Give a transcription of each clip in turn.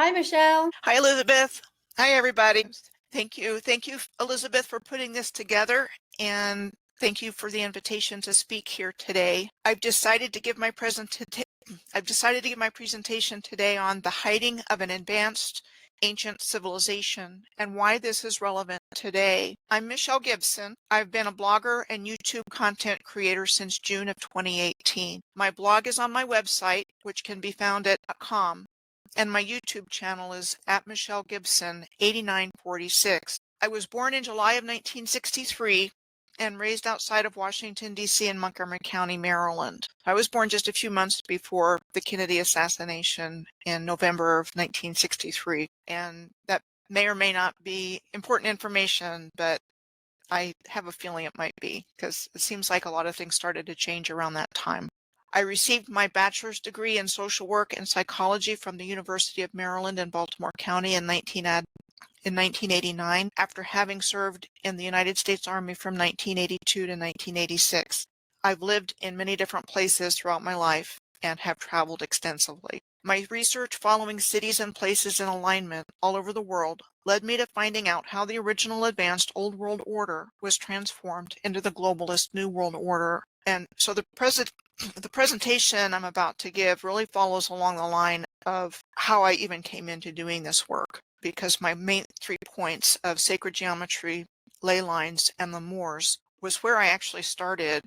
Hi, Michelle. Hi, Elizabeth. Hi, everybody. Thank you. Thank you, Elizabeth, for putting this together, and thank you for the invitation to speak here today. I've decided to give my presentation today on the hiding of an advanced ancient civilization and why this is relevant today. I'm Michelle Gibson. I've been a blogger and YouTube content creator since June of 2018. My blog is on my website, which can be found at .com. And my YouTube channel is at Michelle Gibson 8946. I was born in July of 1963 and raised outside of Washington, D.C. in Montgomery County, Maryland. I was born just a few months before the Kennedy assassination in November of 1963. And that may or may not be important information, but I have a feeling it might be, because it seems like a lot of things started to change around that time. I received my bachelor's degree in social work and psychology from the University of Maryland in Baltimore County in 1989, after having served in the United States Army from 1982 to 1986. I've lived in many different places throughout my life and have traveled extensively. My research following cities and places in alignment all over the world led me to finding out how the original advanced Old World Order was transformed into the globalist New World Order. And so the presentation I'm about to give really follows along the line of how I even came into doing this work, because my main 3 points of sacred geometry, ley lines, and the Moors was where I actually started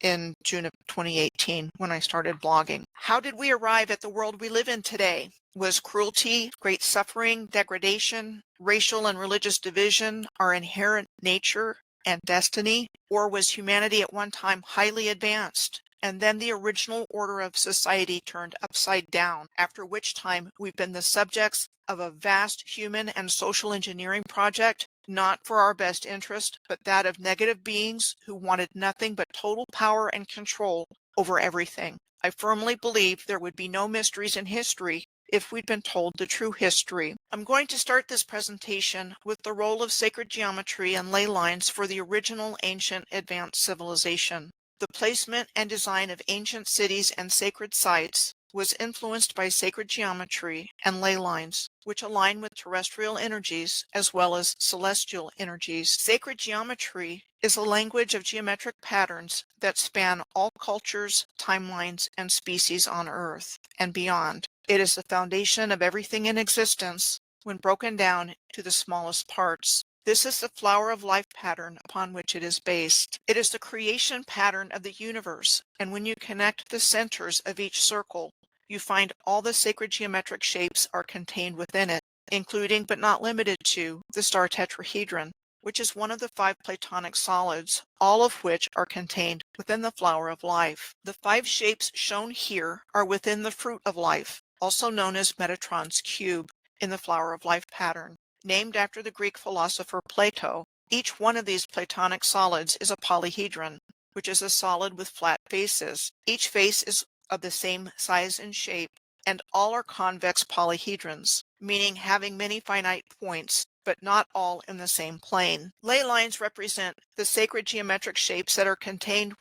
in June of 2018 when I started blogging. How did we arrive at the world we live in today? Was cruelty, great suffering, degradation, racial and religious division our inherent nature and destiny? Or was humanity at one time highly advanced, and then the original order of society turned upside down, after which time we've been the subjects of a vast human and social engineering project, not for our best interest, but that of negative beings who wanted nothing but total power and control over everything. I firmly believe there would be no mysteries in history if we'd been told the true history. I'm going to start this presentation with the role of sacred geometry and ley lines for the original ancient advanced civilization. The placement and design of ancient cities and sacred sites was influenced by sacred geometry and ley lines, which align with terrestrial energies as well as celestial energies. Sacred geometry is a language of geometric patterns that span all cultures, timelines, and species on Earth and beyond. It is the foundation of everything in existence when broken down to the smallest parts. This is the flower of life pattern upon which it is based. It is the creation pattern of the universe, and when you connect the centers of each circle, you find all the sacred geometric shapes are contained within it, including but not limited to the star tetrahedron, which is one of the 5 Platonic solids, all of which are contained within the flower of life. The 5 shapes shown here are within the fruit of life, also known as Metatron's cube, in the flower of life pattern. Named after the Greek philosopher Plato, each one of these Platonic solids is a polyhedron, which is a solid with flat faces. Each face is of the same size and shape, and all are convex polyhedrons, meaning having many finite points, but not all in the same plane. Ley lines represent the sacred geometric shapes that are contained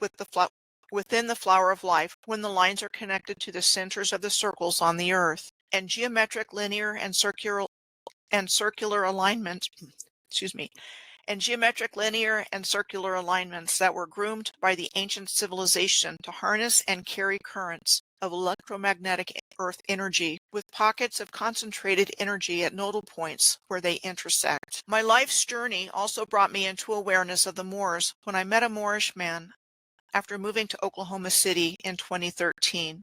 within the flower of life when the lines are connected to the centers of the circles on the earth, and geometric linear and circular alignments, and geometric linear and circular alignments that were groomed by the ancient civilization to harness and carry currents of electromagnetic earth energy with pockets of concentrated energy at nodal points where they intersect. My life's journey also brought me into awareness of the Moors when I met a Moorish man after moving to Oklahoma City in 2013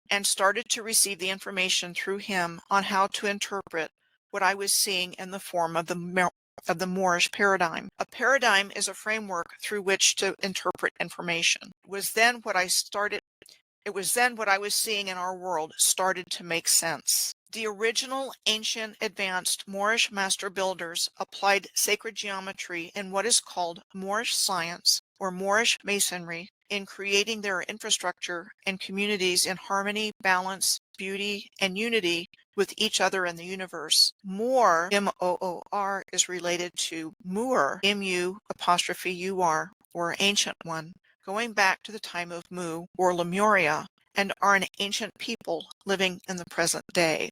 and started to receive the information through him on how to interpret what I was seeing in the form of the Moorish paradigm. A paradigm is a framework through which to interpret information. It was then what I was seeing in our world started to make sense. The original ancient advanced Moorish master builders applied sacred geometry in what is called Moorish science or Moorish masonry in creating their infrastructure and communities in harmony, balance, beauty, and unity with each other in the universe. Moor, M-O-O-R, is related to Moor, M-U-U-R, or ancient one, going back to the time of Mu, or Lemuria, and are an ancient people living in the present day.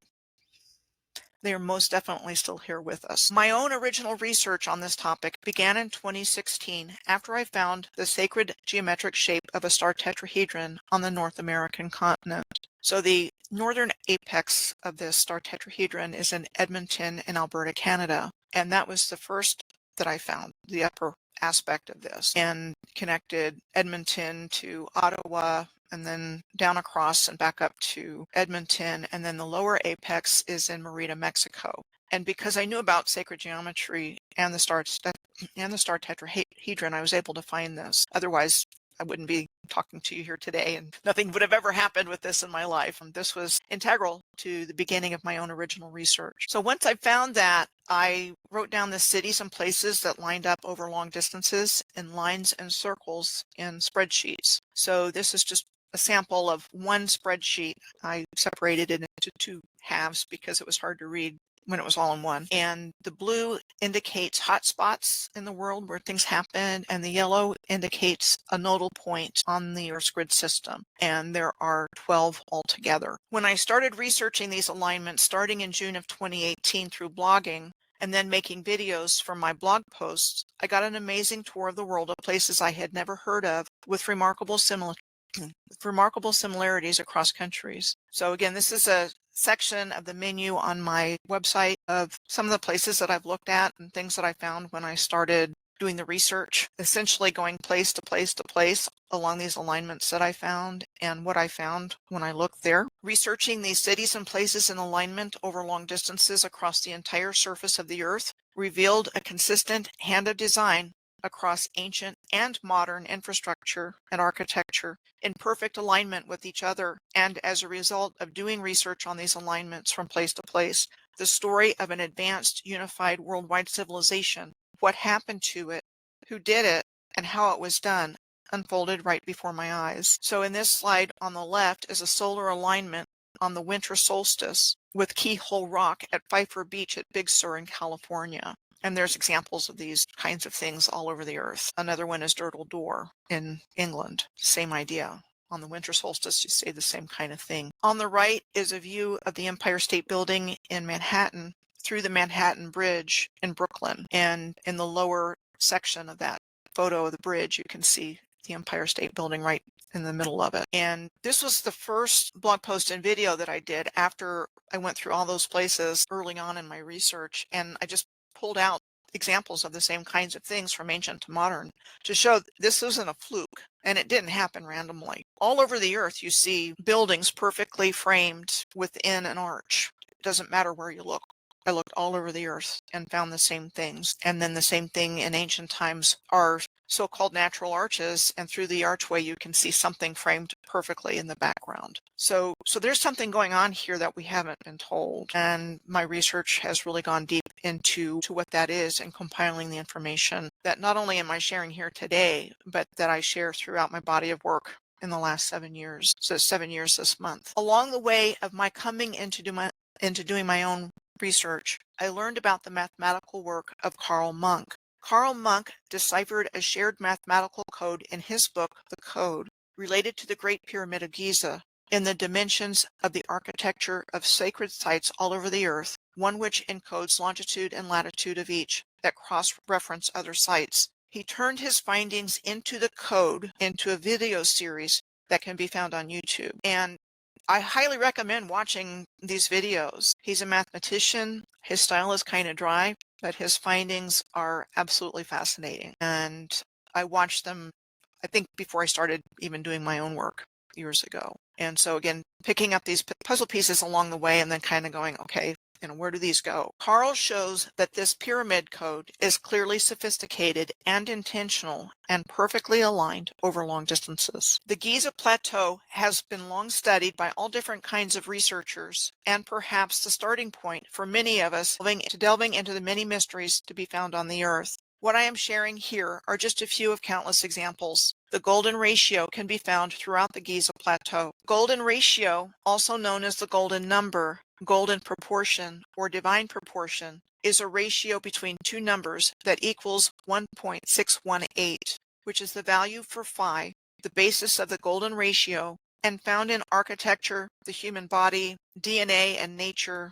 they are most definitely still here with us. My own original research on this topic began in 2016 after I found the sacred geometric shape of a star tetrahedron on the North American continent. So the northern apex of this star tetrahedron is in Edmonton in Alberta, Canada. And that was the first that I found, the upper aspect of this, and connected Edmonton to Ottawa, and then down across and back up to Edmonton, and then the lower apex is in Merida, Mexico. And because I knew about sacred geometry and the star tetrahedron, I was able to find this. Otherwise, I wouldn't be talking to you here today, and nothing would have ever happened with this in my life. And this was integral to the beginning of my own original research. So once I found that, I wrote down the cities and places that lined up over long distances in lines and circles in spreadsheets. So this is just a sample of one spreadsheet. I separated it into two halves because it was hard to read when it was all in one. And the blue indicates hot spots in the world where things happen, and the yellow indicates a nodal point on the Earth's grid system. And there are 12 altogether. When I started researching these alignments starting in June of 2018 through blogging, and then making videos from my blog posts, I got an amazing tour of the world of places I had never heard of with remarkable similarities across countries. So again, this is a section of the menu on my website of some of the places that I've looked at and things that I found when I started doing the research, essentially going place to place to place along these alignments that I found and what I found when I looked there. Researching these cities and places in alignment over long distances across the entire surface of the Earth revealed a consistent hand of design across ancient and modern infrastructure and architecture in perfect alignment with each other. And as a result of doing research on these alignments from place to place, the story of an advanced, unified worldwide civilization, what happened to it, who did it, and how it was done, unfolded right before my eyes. So in this slide on the left is a solar alignment on the winter solstice with Keyhole Rock at Pfeiffer Beach at Big Sur in California. And there's examples of these kinds of things all over the Earth. Another one is Durdle Door in England. Same idea. On the winter solstice, you say the same kind of thing. On the right is a view of the Empire State Building in Manhattan through the Manhattan Bridge in Brooklyn. And in the lower section of that photo of the bridge, you can see the Empire State Building right in the middle of it. And this was the first blog post and video that I did after I went through all those places early on in my research. And I just pulled out examples of the same kinds of things from ancient to modern to show this isn't a fluke, and it didn't happen randomly. All over the Earth, you see buildings perfectly framed within an arch. It doesn't matter where you look. I looked all over the Earth and found the same things. And then the same thing in ancient times are so-called natural arches, and through the archway you can see something framed perfectly in the background. So there's something going on here that we haven't been told, and my research has really gone deep into what that is and compiling the information that not only am I sharing here today, but that I share throughout my body of work in the last 7 years. So 7 years this month. Along the way of my coming into doing my own research, I learned about the mathematical work of Karl Monk. Karl Monk deciphered a shared mathematical code in his book, The Code, related to the Great Pyramid of Giza, in the dimensions of the architecture of sacred sites all over the Earth, one which encodes longitude and latitude of each that cross-reference other sites. He turned his findings into the code into a video series that can be found on YouTube. And I highly recommend watching these videos. He's a mathematician. His style is kind of dry, but his findings are absolutely fascinating. And I watched them, I think, before I started even doing my own work years ago. And so again, picking up these puzzle pieces along the way and then kind of going, okay, where do these go? Karl shows that this pyramid code is clearly sophisticated and intentional and perfectly aligned over long distances. The Giza Plateau has been long studied by all different kinds of researchers, and perhaps the starting point for many of us delving into the many mysteries to be found on the Earth. What I am sharing here are just a few of countless examples. The golden ratio can be found throughout the Giza Plateau. Golden ratio, also known as the golden number, golden proportion, or divine proportion, is a ratio between two numbers that equals 1.618, which is the value for phi, the basis of the golden ratio, and found in architecture, the human body, DNA, and nature,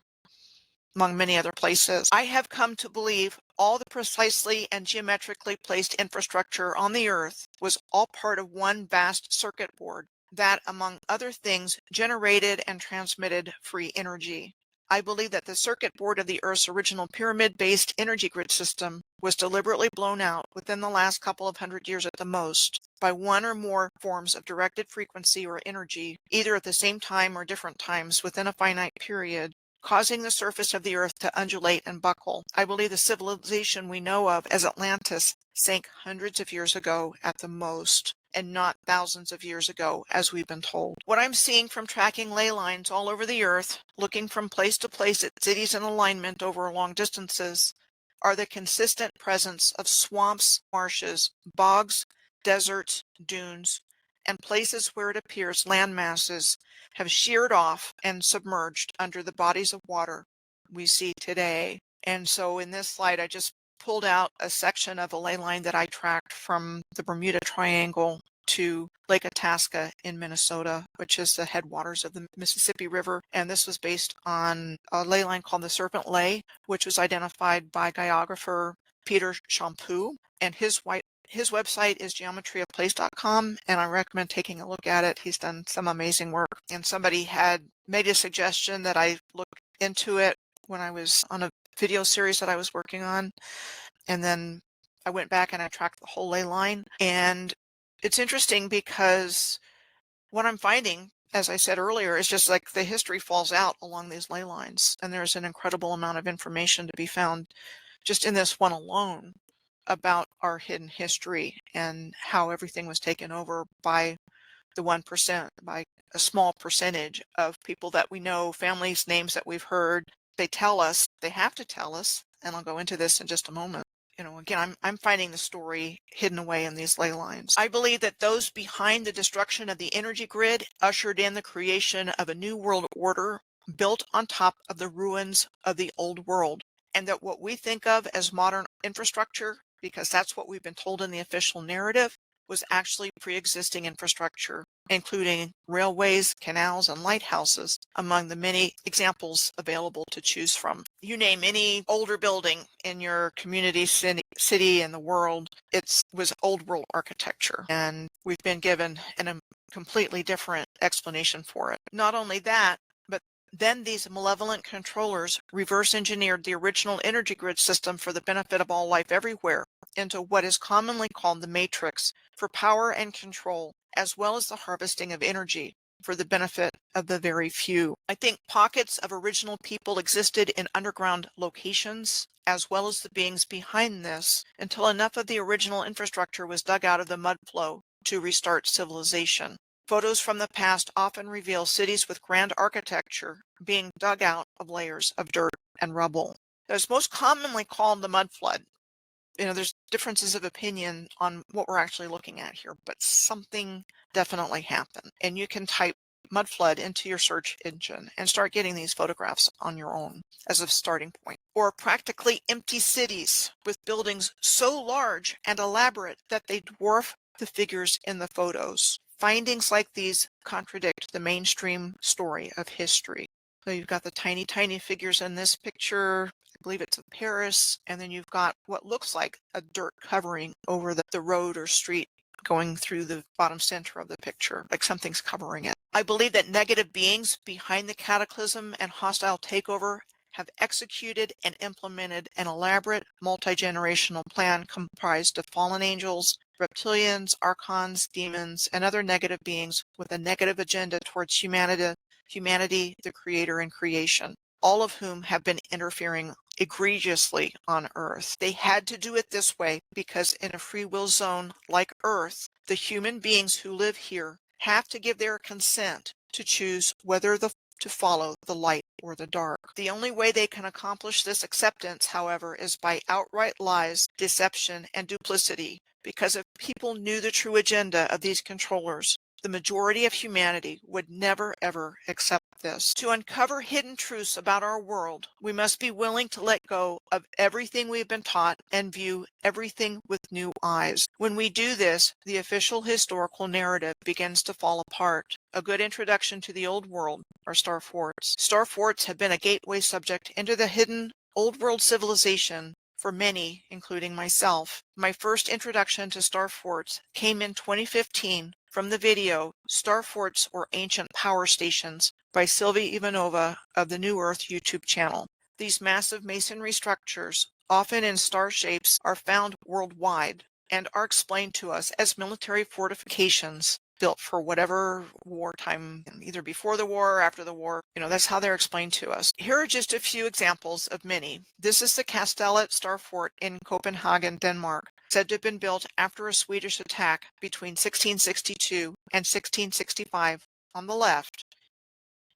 among many other places. I have come to believe all the precisely and geometrically placed infrastructure on the Earth was all part of one vast circuit board that, among other things, generated and transmitted free energy. I believe that the circuit board of the Earth's original pyramid-based energy grid system was deliberately blown out within the last couple of hundred years at the most by one or more forms of directed frequency or energy, either at the same time or different times within a finite period, causing the surface of the Earth to undulate and buckle. I believe the civilization we know of as Atlantis sank hundreds of years ago at the most, and not thousands of years ago, as we've been told. What I'm seeing from tracking ley lines all over the Earth, looking from place to place at cities in alignment over long distances, are the consistent presence of swamps, marshes, bogs, deserts, dunes, and places where it appears land masses have sheared off and submerged under the bodies of water we see today. And so in this slide, I just pulled out a section of a ley line that I tracked from the Bermuda Triangle to Lake Itasca in Minnesota, which is the headwaters of the Mississippi River. And this was based on a ley line called the Serpent Ley, which was identified by geographer Peter Champoux. And his website is geometryofplace.com, and I recommend taking a look at it. He's done some amazing work. And somebody had made a suggestion that I look into it when I was on a video series that I was working on. And then I went back and I tracked the whole ley line. And it's interesting because what I'm finding, as I said earlier, is just like the history falls out along these ley lines. And there's an incredible amount of information to be found just in this one alone about our hidden history and how everything was taken over by the 1%, by a small percentage of people that we know, families, names that we've heard. They tell us, they have to tell us, and I'll go into this in just a moment. Again, I'm finding the story hidden away in these ley lines. I believe that those behind the destruction of the energy grid ushered in the creation of a new world order built on top of the ruins of the old world, and that what we think of as modern infrastructure, because that's what we've been told in the official narrative, was actually pre-existing infrastructure, including railways, canals, and lighthouses, among the many examples available to choose from. You name any older building in your community, city, in the world, it was old world architecture, and we've been given a completely different explanation for it. Not only that, but then these malevolent controllers reverse engineered the original energy grid system for the benefit of all life everywhere into what is commonly called the matrix for power and control, as well as the harvesting of energy for the benefit of the very few. I think pockets of original people existed in underground locations, as well as the beings behind this, until enough of the original infrastructure was dug out of the mud flow to restart civilization. Photos from the past often reveal cities with grand architecture being dug out of layers of dirt and rubble. It's most commonly called the mud flood. There's differences of opinion on what we're actually looking at here, but something definitely happened. And you can type mud flood into your search engine and start getting these photographs on your own as a starting point. Or practically empty cities with buildings so large and elaborate that they dwarf the figures in the photos. Findings like these contradict the mainstream story of history. So you've got the tiny, tiny figures in this picture. I believe it's of Paris. And then you've got what looks like a dirt covering over the road or street going through the bottom center of the picture, like something's covering it. I believe that negative beings behind the cataclysm and hostile takeover have executed and implemented an elaborate multi-generational plan comprised of fallen angels, reptilians, archons, demons, and other negative beings with a negative agenda towards humanity, the creator, and creation, all of whom have been interfering egregiously on Earth. They had to do it this way because in a free will zone like Earth, the human beings who live here have to give their consent to choose whether to follow the light or the dark. The only way they can accomplish this acceptance, however, is by outright lies, deception, and duplicity, because if people knew the true agenda of these controllers, The majority of humanity would never ever accept this. To uncover hidden truths about our world, we must be willing to let go of everything we've been taught and view everything with new eyes. When we do this, the official historical narrative begins to fall apart. A good introduction to the old world are star forts. Star forts have been a gateway subject into the hidden old world civilization for many, including myself. My first introduction to star forts came in 2015 from the video Star Forts or Ancient Power Stations by Sylvia Ivanova of the New Earth YouTube channel. These massive masonry structures, often in star shapes, are found worldwide and are explained to us as military fortifications built for whatever wartime, either before the war or after the war. That's how they're explained to us. Here are just a few examples of many. This is the Kastellet Star Fort in Copenhagen, Denmark, said to have been built after a Swedish attack between 1662 and 1665 on the left,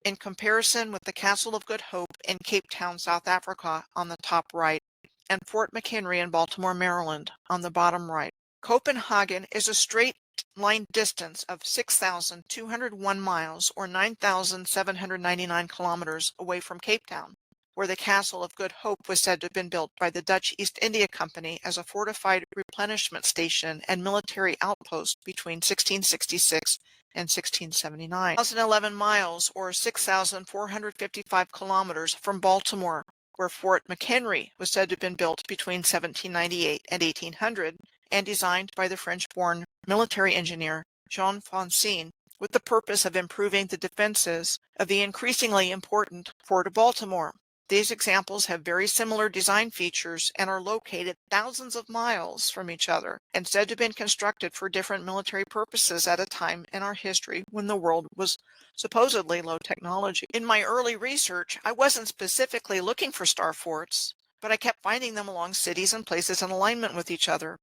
in comparison with the Castle of Good Hope in Cape Town, South Africa on the top right, and Fort McHenry in Baltimore, Maryland on the bottom right. Copenhagen is a straight line distance of 6,201 miles or 9,799 kilometers away from Cape Town, where the Castle of Good Hope was said to have been built by the Dutch East India Company as a fortified replenishment station and military outpost between 1666 and 1679. 1,011 miles or 6,455 kilometers from Baltimore, where Fort McHenry was said to have been built between 1798 and 1800 and designed by the French-born military engineer Jean Francine with the purpose of improving the defenses of the increasingly important Fort of Baltimore. These examples have very similar design features and are located thousands of miles from each other and said to have been constructed for different military purposes at a time in our history when the world was supposedly low technology. In my early research, I wasn't specifically looking for star forts, but I kept finding them along cities and places in alignment with each other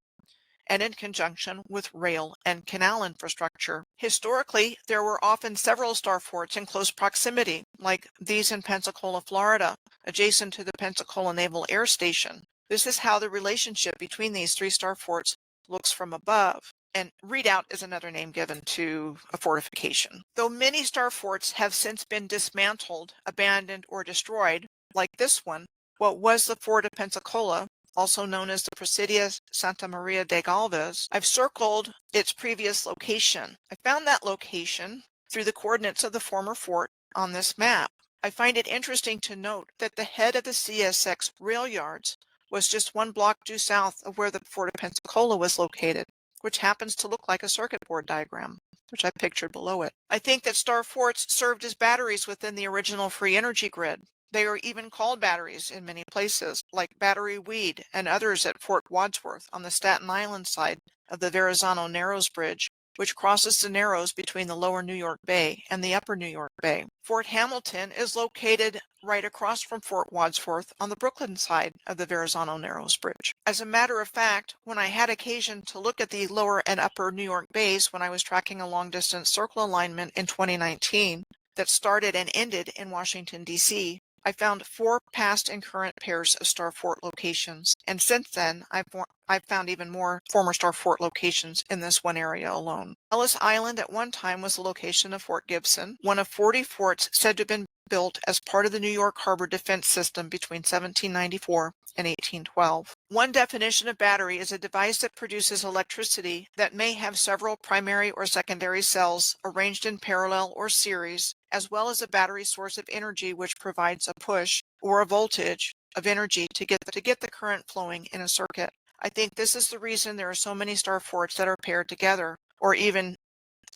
and in conjunction with rail and canal infrastructure. Historically, there were often several star forts in close proximity, like these in Pensacola, Florida, adjacent to the Pensacola Naval Air Station. This is how the relationship between these three star forts looks from above. And redoubt is another name given to a fortification. Though many star forts have since been dismantled, abandoned, or destroyed, like this one, what was the Fort of Pensacola, also known as the Presidia Santa Maria de Galvez, I've circled its previous location. I found that location through the coordinates of the former fort on this map. I find it interesting to note that the head of the CSX rail yards was just one block due south of where the Fort of Pensacola was located, which happens to look like a circuit board diagram, which I pictured below it. I think that star forts served as batteries within the original free energy grid. They are even called batteries in many places, like Battery Weed and others at Fort Wadsworth on the Staten Island side of the Verrazano Narrows Bridge, which crosses the Narrows between the lower New York Bay and the upper New York Bay. Fort Hamilton is located right across from Fort Wadsworth on the Brooklyn side of the Verrazano Narrows Bridge. As a matter of fact, when I had occasion to look at the lower and upper New York Bays when I was tracking a long-distance circle alignment in 2019 that started and ended in Washington, D.C., I found 4 past and current pairs of star fort locations, and since then I've found even more former star fort locations in this one area alone. Ellis Island at one time was the location of Fort Gibson, one of 40 forts said to have been built as part of the New York Harbor defense system between 1794 and 1812. One definition of battery is a device that produces electricity that may have several primary or secondary cells arranged in parallel or series, as well as a battery source of energy which provides a push or a voltage of energy to get the current flowing in a circuit. I think this is the reason there are so many star forts that are paired together, or even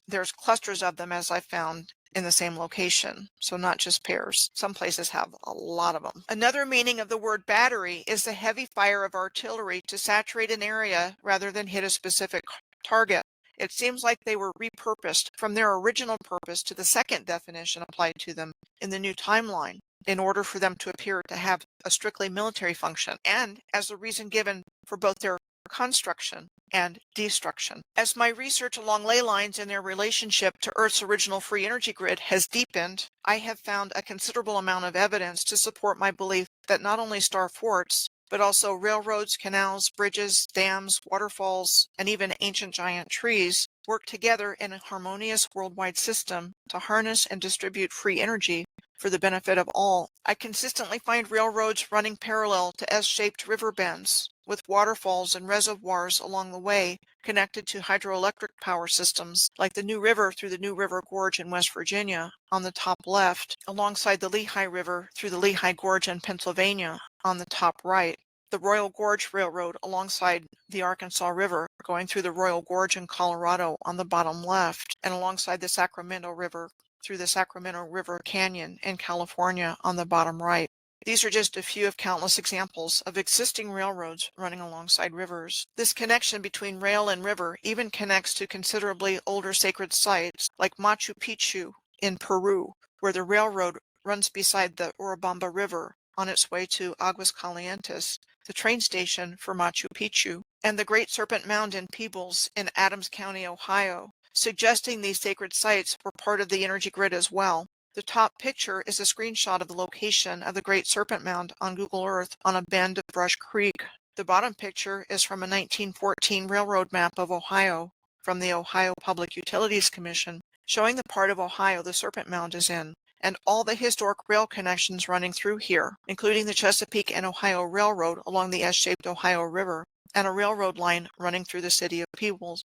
there's clusters of them, as I found, in the same location, so not just pairs. Some places have a lot of them. Another meaning of the word battery is the heavy fire of artillery to saturate an area rather than hit a specific target. It seems like they were repurposed from their original purpose to the second definition applied to them in the new timeline in order for them to appear to have a strictly military function, and as the reason given for both their construction and destruction. As my research along ley lines and their relationship to Earth's original free energy grid has deepened, I have found a considerable amount of evidence to support my belief that not only star forts, but also railroads, canals, bridges, dams, waterfalls, and even ancient giant trees work together in a harmonious worldwide system to harness and distribute free energy for the benefit of all. I consistently find railroads running parallel to S-shaped river bends, with waterfalls and reservoirs along the way connected to hydroelectric power systems, like the New River through the New River Gorge in West Virginia on the top left, alongside the Lehigh River through the Lehigh Gorge in Pennsylvania on the top right. The Royal Gorge Railroad alongside the Arkansas River, going through the Royal Gorge in Colorado on the bottom left, and alongside the Sacramento River through the Sacramento River Canyon in California on the bottom right. These are just a few of countless examples of existing railroads running alongside rivers. This connection between rail and river even connects to considerably older sacred sites like Machu Picchu in Peru, where the railroad runs beside the Urubamba River on its way to Aguas Calientes, the train station for Machu Picchu, and the Great Serpent Mound in Peebles in Adams County, Ohio, suggesting these sacred sites were part of the energy grid as well. The top picture is a screenshot of the location of the Great Serpent Mound on Google Earth on a bend of Brush Creek. The bottom picture is from a 1914 railroad map of Ohio from the Ohio Public Utilities Commission, showing the part of Ohio the Serpent Mound is in, and all the historic rail connections running through here, including the Chesapeake and Ohio Railroad along the S-shaped Ohio River, and a railroad line running through the city of Peebles,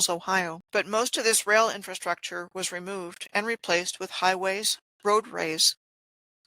Ohio. But most of this rail infrastructure was removed and replaced with highways, roadways,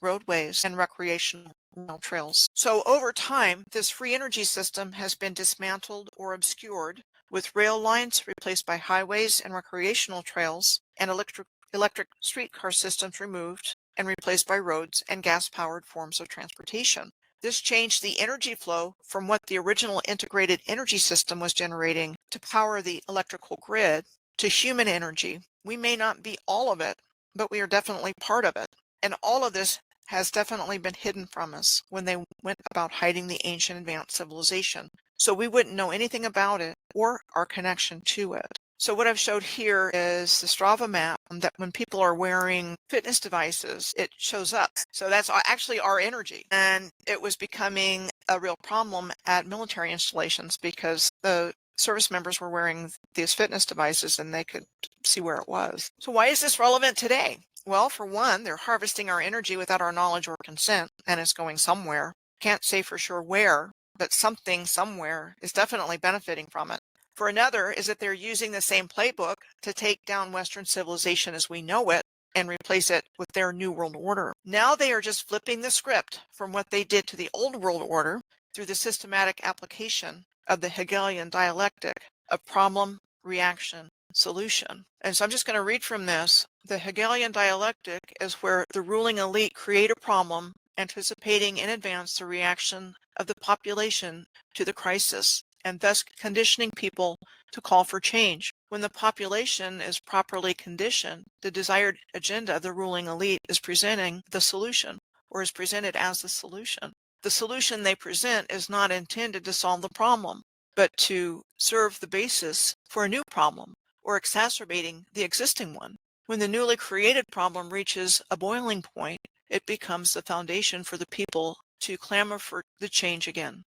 and recreational rail trails. So over time, this free energy system has been dismantled or obscured, with rail lines replaced by highways and recreational trails, and electric streetcar systems removed and replaced by roads and gas-powered forms of transportation. This changed the energy flow from what the original integrated energy system was generating to power the electrical grid to human energy. We may not be all of it, but we are definitely part of it. And all of this has definitely been hidden from us when they went about hiding the ancient advanced civilization. So we wouldn't know anything about it or our connection to it. So what I've showed here is the Strava map that when people are wearing fitness devices, it shows up. So that's actually our energy. And it was becoming a real problem at military installations because the service members were wearing these fitness devices and they could see where it was. So why is this relevant today? Well, for one, they're harvesting our energy without our knowledge or consent, and it's going somewhere. Can't say for sure where, but something somewhere is definitely benefiting from it. For another is that they're using the same playbook to take down Western civilization as we know it and replace it with their new world order. Now they are just flipping the script from what they did to the old world order through the systematic application of the Hegelian dialectic of problem, reaction, solution. And so I'm just going to read from this. The Hegelian dialectic is where the ruling elite create a problem, anticipating in advance the reaction of the population to the crisis, and thus conditioning people to call for change. When the population is properly conditioned, the desired agenda of the ruling elite is presenting the solution, or is presented as the solution. The solution they present is not intended to solve the problem, but to serve the basis for a new problem, or exacerbating the existing one. When the newly created problem reaches a boiling point, it becomes the foundation for the people to clamor for the change again.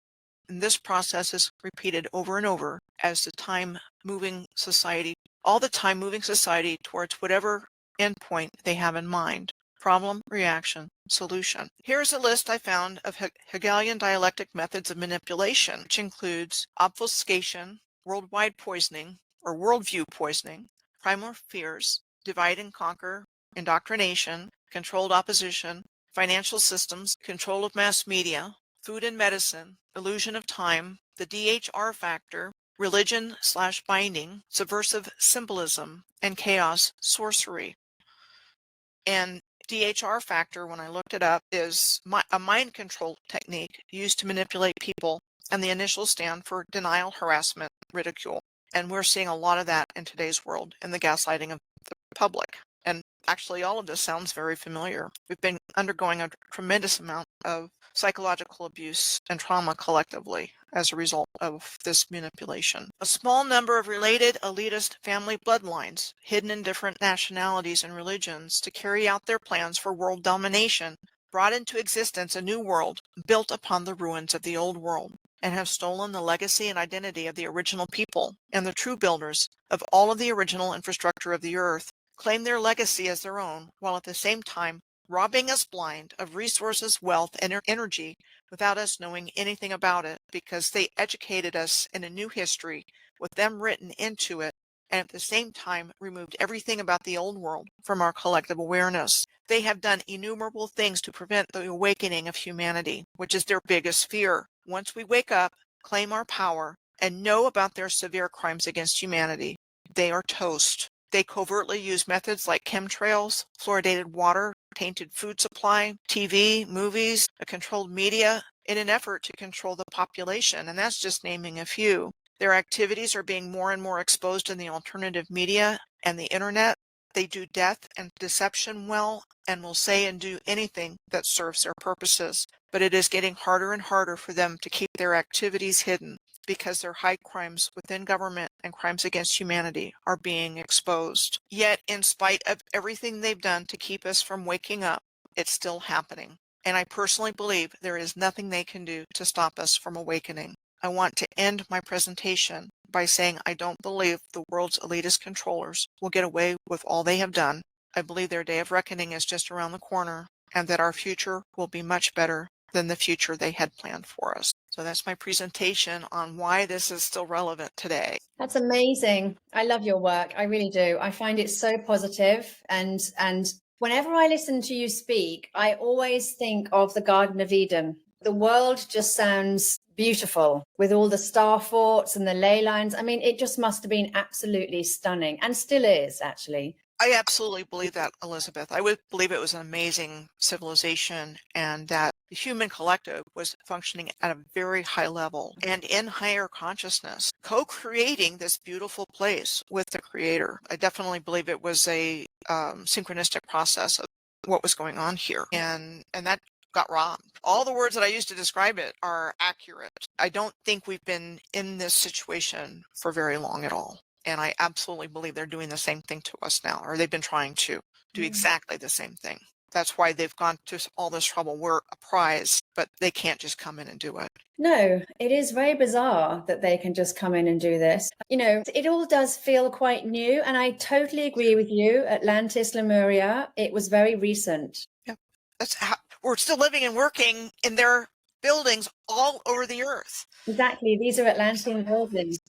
And this process is repeated over and over as the time moving society towards whatever endpoint they have in mind. Problem, reaction, solution. Here's a list I found of Hegelian dialectic methods of manipulation, which includes obfuscation, worldwide poisoning, or worldview poisoning, primal fears, divide and conquer, indoctrination, controlled opposition, financial systems, control of mass media, food and medicine, illusion of time, the DHR factor, religion/binding, subversive symbolism, and chaos sorcery. And DHR factor, when I looked it up, is a mind control technique used to manipulate people, and the initials stand for denial, harassment, ridicule. And we're seeing a lot of that in today's world in the gaslighting of the public. And actually, all of this sounds very familiar. We've been undergoing a tremendous amount of psychological abuse and trauma collectively as a result of this manipulation. A small number of related elitist family bloodlines, hidden in different nationalities and religions, to carry out their plans for world domination brought into existence a new world built upon the ruins of the old world, and have stolen the legacy and identity of the original people and the true builders of all of the original infrastructure of the earth, claim their legacy as their own, while at the same time robbing us blind of resources, wealth, and energy without us knowing anything about it, because they educated us in a new history with them written into it, and at the same time removed everything about the old world from our collective awareness. They have done innumerable things to prevent the awakening of humanity, which is their biggest fear. Once we wake up, claim our power, and know about their severe crimes against humanity, they are toast. They covertly use methods like chemtrails, fluoridated water, tainted food supply, TV, movies, a controlled media, in an effort to control the population, and that's just naming a few. Their activities are being more and more exposed in the alternative media and the internet. They do death and deception well, and will say and do anything that serves their purposes. But it is getting harder and harder for them to keep their activities hidden, because their high crimes within government and crimes against humanity are being exposed. Yet, in spite of everything they've done to keep us from waking up, it's still happening. And I personally believe there is nothing they can do to stop us from awakening. I want to end my presentation by saying I don't believe the world's elitist controllers will get away with all they have done. I believe their day of reckoning is just around the corner, and that our future will be much better than the future they had planned for us. So that's my presentation on why this is still relevant today. That's amazing. I love your work. I really do. I find it so positive, and whenever I listen to you speak, I always think of the Garden of Eden. The world just sounds beautiful with all the star forts and the ley lines. I mean, it just must have been absolutely stunning, and still is, actually. I absolutely believe that, Elizabeth. I would believe it was an amazing civilization, and that the human collective was functioning at a very high level and in higher consciousness, co-creating this beautiful place with the Creator. I definitely believe it was a synchronistic process of what was going on here, and that got robbed. All the words that I used to describe it are accurate. I don't think we've been in this situation for very long at all. And I absolutely believe they're doing the same thing to us now, or they've been trying to do exactly the same thing. That's why they've gone to all this trouble. We're a prize, but they can't just come in and do it. No, it is very bizarre that they can just come in and do this. You know, it all does feel quite new. And I totally agree with you. Atlantis, Lemuria, it was very recent. Yeah, that's how we're still living and working in their buildings all over the earth. Exactly. These are Atlantean buildings.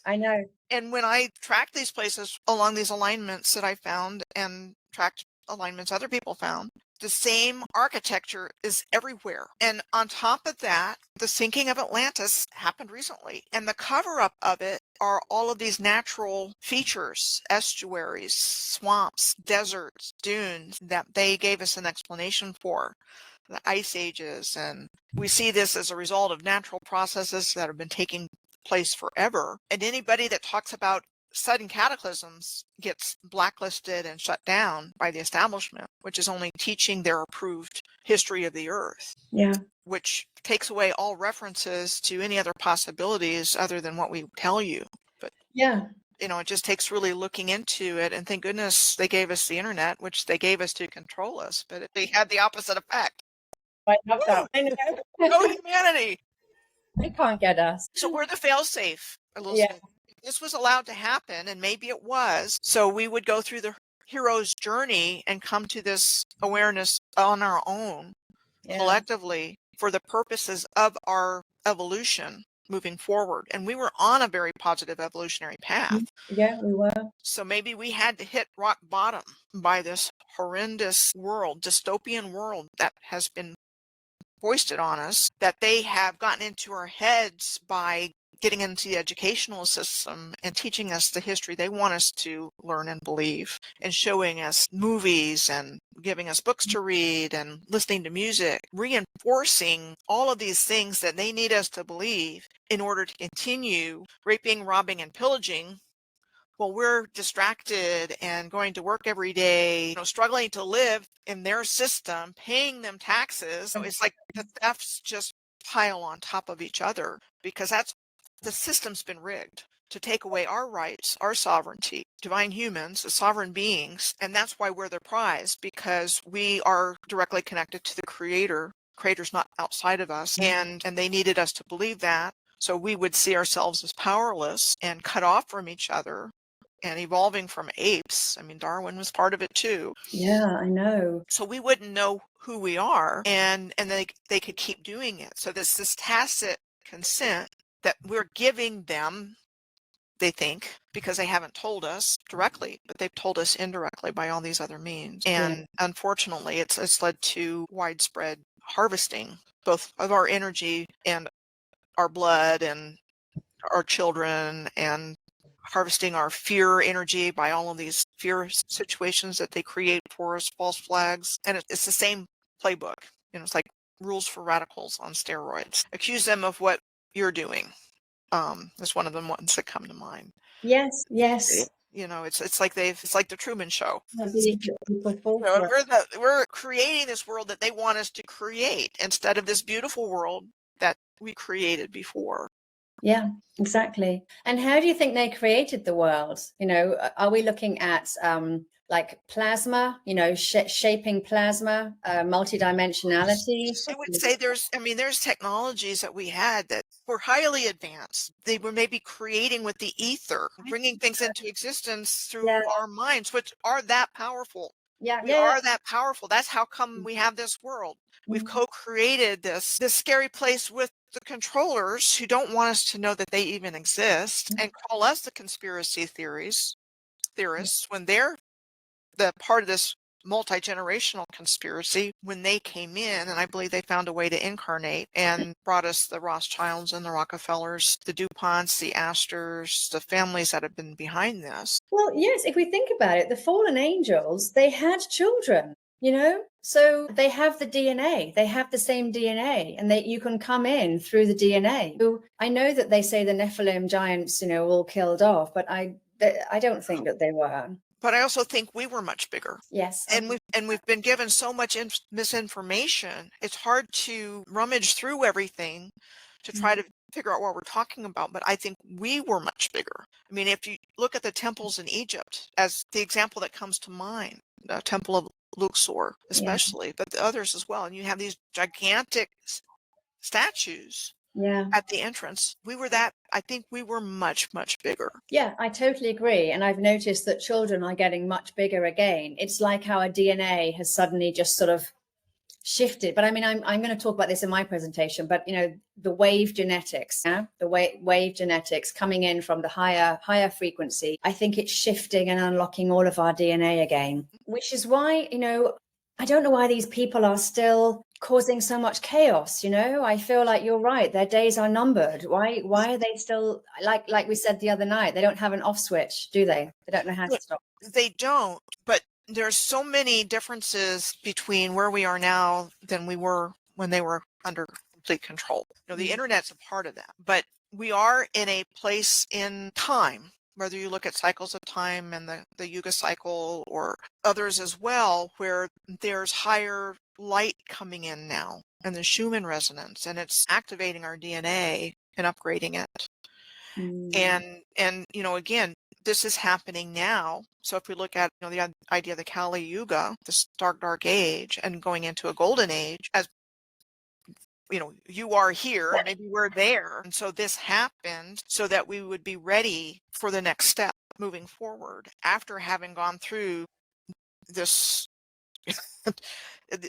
I know. And when I tracked these places along these alignments that I found, and tracked alignments other people found, the same architecture is everywhere. And on top of that, the sinking of Atlantis happened recently. And the cover up of it are all of these natural features, estuaries, swamps, deserts, dunes, that they gave us an explanation for. The ice ages. And we see this as a result of natural processes that have been taking place forever. And anybody that talks about sudden cataclysms gets blacklisted and shut down by the establishment, which is only teaching their approved history of the earth. Yeah. Which takes away all references to any other possibilities other than what we tell you. But yeah, you know, it just takes really looking into it, and thank goodness they gave us the internet, which they gave us to control us, but they had the opposite effect. I love that. I know. Oh, humanity! They can't get us. So we're the fail-safe. Yeah. If this was allowed to happen, and maybe it was, so we would go through the hero's journey and come to this awareness on our own, collectively, for the purposes of our evolution moving forward. And we were on a very positive evolutionary path. Yeah, we were. So maybe we had to hit rock bottom by this horrendous world, dystopian world that has been foisted on us, that they have gotten into our heads by getting into the educational system and teaching us the history they want us to learn and believe, and showing us movies and giving us books to read and listening to music, reinforcing all of these things that they need us to believe in order to continue raping, robbing, and pillaging. Well, we're distracted and going to work every day, struggling to live in their system, paying them taxes. So it's like the thefts just pile on top of each other, because the system's been rigged. to take away our rights, our sovereignty, divine humans, as sovereign beings. And that's why we're the prize, because we are directly connected to the Creator. Creator's not outside of us. And they needed us to believe that. So we would see ourselves as powerless and cut off from each other and evolving from apes. I mean, Darwin was part of it too. Yeah, I know. So we wouldn't know who we are, and they could keep doing it. So this tacit consent that we're giving them, they think, because they haven't told us directly, but they've told us indirectly by all these other means. And unfortunately, it's led to widespread harvesting, both of our energy and our blood and our children, and harvesting our fear energy by all of these fear situations that they create for us, false flags. And it's the same playbook. It's like rules for radicals on steroids. Accuse them of what you're doing. Is one of the ones that come to mind. Yes. It's like it's like the Truman Show. We're We're creating this world that they want us to create instead of this beautiful world that we created before. Yeah, exactly. And how do you think they created the world? Are we looking at like plasma, shaping plasma, multidimensionality? I would say there's technologies that we had that were highly advanced. They were maybe creating with the ether, bringing things into existence through our minds, which are that powerful. We are that powerful. That's how come we have this world. We've co-created this scary place with the controllers who don't want us to know that they even exist and call us the conspiracy theorists when they're the part of this multi-generational conspiracy. When they came in, and I believe they found a way to incarnate and brought us the Rothschilds and the Rockefellers, the DuPonts, the Astors, the families that have been behind this. Well, yes, if we think about it, the fallen angels, they had children, so they have the DNA, they have the same DNA, and you can come in through the DNA. So I know that they say the Nephilim giants, all killed off, but I don't think that they were. But I also think we were much bigger. Yes. And we've been given so much misinformation. It's hard to rummage through everything to try to figure out what we're talking about. But I think we were much bigger. I mean, if you look at the temples in Egypt as the example that comes to mind, the Temple of Luxor especially, but the others as well. And you have these gigantic statues at the entrance. I think we were much, much bigger. Yeah, I totally agree. And I've noticed that children are getting much bigger again. It's like how our DNA has suddenly just sort of shifted. But I mean, I'm going to talk about this in my presentation, but the wave genetics, the wave genetics coming in from the higher frequency, I think it's shifting and unlocking all of our DNA again, which is why, I don't know why these people are still causing so much chaos. I feel like you're right. Their days are numbered. Why are they still, like we said the other night, they don't have an off switch, do they? They don't know how to stop. They don't, but there's so many differences between where we are now than we were when they were under complete control. The internet's a part of that, but we are in a place in time, whether you look at cycles of time and the Yuga cycle or others as well, where there's higher light coming in now and the Schumann resonance, and it's activating our DNA and upgrading it. And again, this is happening now. So if we look at the idea of the Kali Yuga, this dark age, and going into a golden age, as you are here, maybe we're there. And so this happened so that we would be ready for the next step moving forward after having gone through this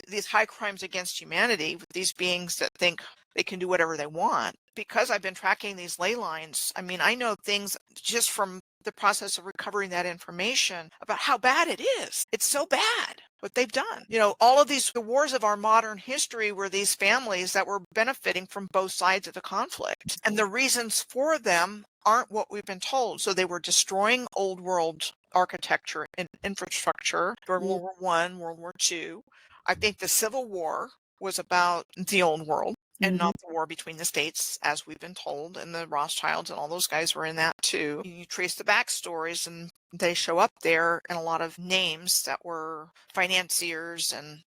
these high crimes against humanity with these beings that think they can do whatever they want. Because I've been tracking these ley lines, I mean, I know things just from the process of recovering that information about how bad it is. It's so bad what they've done. All of the wars of our modern history were these families that were benefiting from both sides of the conflict. And the reasons for them aren't what we've been told. So they were destroying old world architecture and infrastructure during World War I, World War II. I think the Civil War was about the old world and not the war between the states, as we've been told, and the Rothschilds and all those guys were in that too. You trace the backstories and they show up there in a lot of names that were financiers and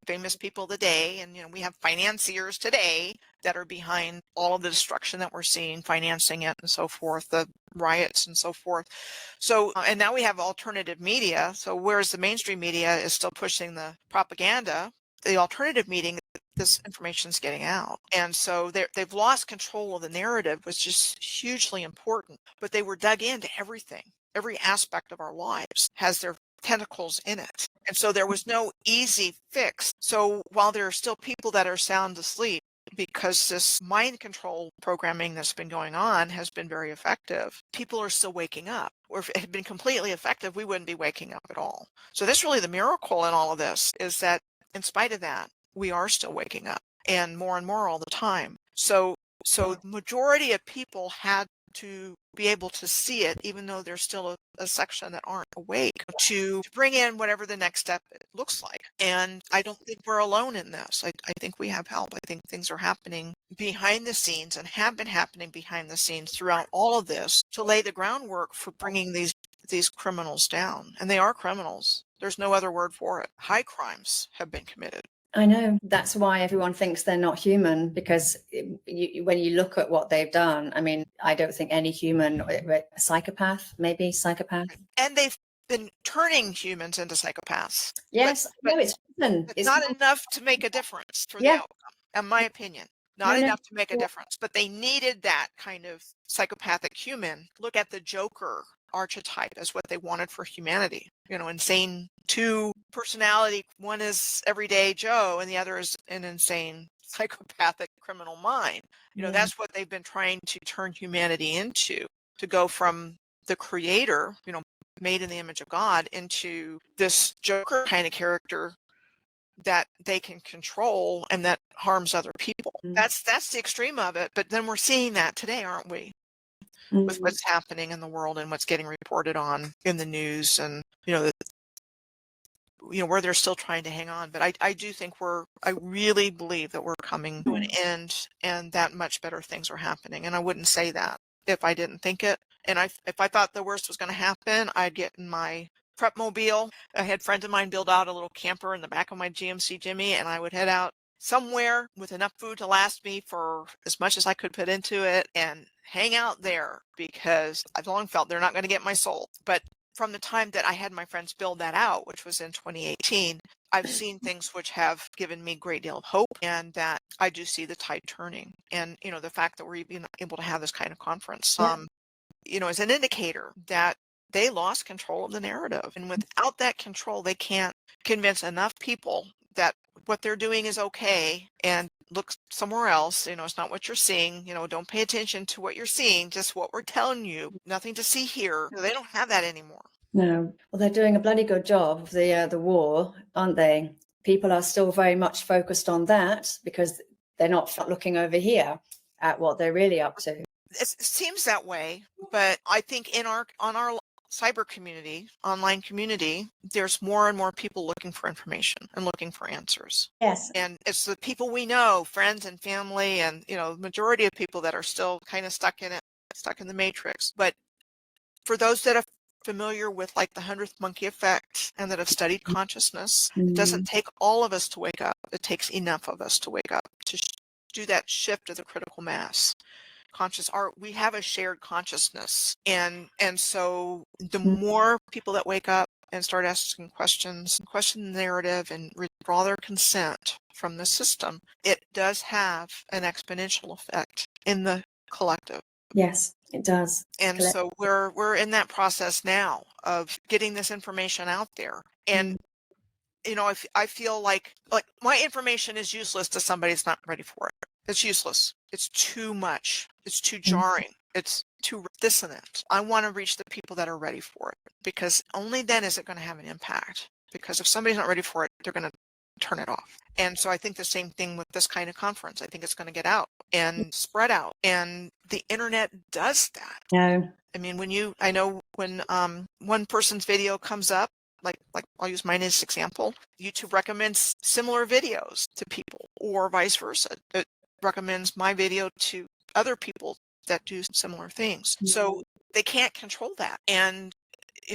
famous people today, and we have financiers today that are behind all of the destruction that we're seeing, financing it and so forth, the riots and so forth. So, and now we have alternative media. So whereas the mainstream media is still pushing the propaganda, the alternative media, this information is getting out. And so they've lost control of the narrative, which is hugely important, but they were dug into everything. Every aspect of our lives has their tentacles in it. And so there was no easy fix. So while there are still people that are sound asleep, because this mind control programming that's been going on has been very effective, people are still waking up. Or if it had been completely effective, we wouldn't be waking up at all. So that's really the miracle in all of this, is that in spite of that, we are still waking up, and more all the time. So the majority of people had to be able to see it, even though there's still a section that aren't awake, to bring in whatever the next step looks like. And I don't think we're alone in this. I think we have help. I think things are happening behind the scenes and have been happening behind the scenes throughout all of this to lay the groundwork for bringing these criminals down. And they are criminals. There's no other word for it. High crimes have been committed. I know. That's why everyone thinks they're not human, because when you look at what they've done, I mean, I don't think any human, a psychopath, maybe psychopath. And they've been turning humans into psychopaths. Yes, but no, it's not enough to make a difference for the outcome, in my opinion. Not enough to make a difference, but they needed that kind of psychopathic human. Look at the Joker archetype as what they wanted for humanity. Insane two personality. One is everyday Joe and the other is an insane psychopathic criminal mind. That's what they've been trying to turn humanity into, to go from the creator, made in the image of God, into this Joker kind of character that they can control and that harms other people. That's the extreme of it. But then we're seeing that today, aren't we? With what's happening in the world and what's getting reported on in the news, and where they're still trying to hang on. But I do think I really believe that we're coming to an end, and that much better things are happening. And I wouldn't say that if I didn't think it. And if I thought the worst was going to happen, I'd get in my prep mobile. I had friends of mine build out a little camper in the back of my GMC Jimmy, and I would head out somewhere with enough food to last me for as much as I could put into it and hang out there, because I've long felt they're not going to get my soul. But from the time that I had my friends build that out, which was in 2018, I've seen things which have given me a great deal of hope, and that I do see the tide turning. And, the fact that we're even able to have this kind of conference, is an indicator that they lost control of the narrative. And without that control, they can't convince enough people that what they're doing is okay, and look somewhere else. It's not what you're seeing. Don't pay attention to what you're seeing, just what we're telling you. Nothing to see here. They don't have that anymore. No. Well, they're doing a bloody good job of the war, aren't they? People are still very much focused on that, because they're not looking over here at what they're really up to. It seems that way, but I think on our cyber community, online community, there's more and more people looking for information and looking for answers. Yes. And it's the people we know, friends and family, and the majority of people that are still kind of stuck in the matrix. But for those that are familiar with like the 100th monkey effect and that have studied consciousness, it doesn't take all of us to wake up. It takes enough of us to wake up, to do that shift of the critical mass. We have a shared consciousness, and so the more people that wake up and start asking questions, question the narrative, and withdraw their consent from the system, it does have an exponential effect in the collective. Yes, it does. And so we're in that process now of getting this information out there. And I feel like my information is useless to somebody that's not ready for it. It's useless. It's too much. It's too jarring. It's too dissonant. I want to reach the people that are ready for it, because only then is it going to have an impact. Because if somebody's not ready for it, they're going to turn it off. And so I think the same thing with this kind of conference. I think it's going to get out and spread out. And the internet does that. No. I mean, I know when one person's video comes up, like I'll use mine as example, YouTube recommends similar videos to people, or vice versa. It recommends my video to other people that do similar things. So they can't control that. And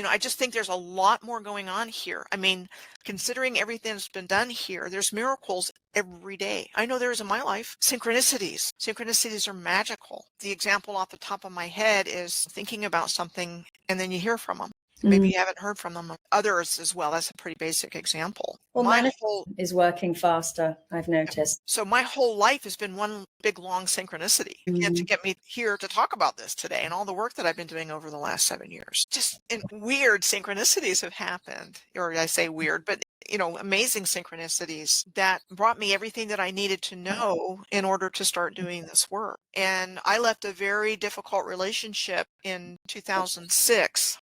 I just think there's a lot more going on here. I mean, considering everything that's been done here, there's miracles every day. I know there is in my life. Synchronicities. Synchronicities are magical. The example off the top of my head is thinking about something and then you hear from them. Maybe you haven't heard from them. Others as well. That's a pretty basic example. Well, My manifestation whole is working faster, I've noticed. So my whole life has been one big long synchronicity and to get me here to talk about this today and all the work that I've been doing over the last 7 years. Just weird synchronicities have happened, or I say weird, but amazing synchronicities that brought me everything that I needed to know in order to start doing this work. And I left a very difficult relationship in 2006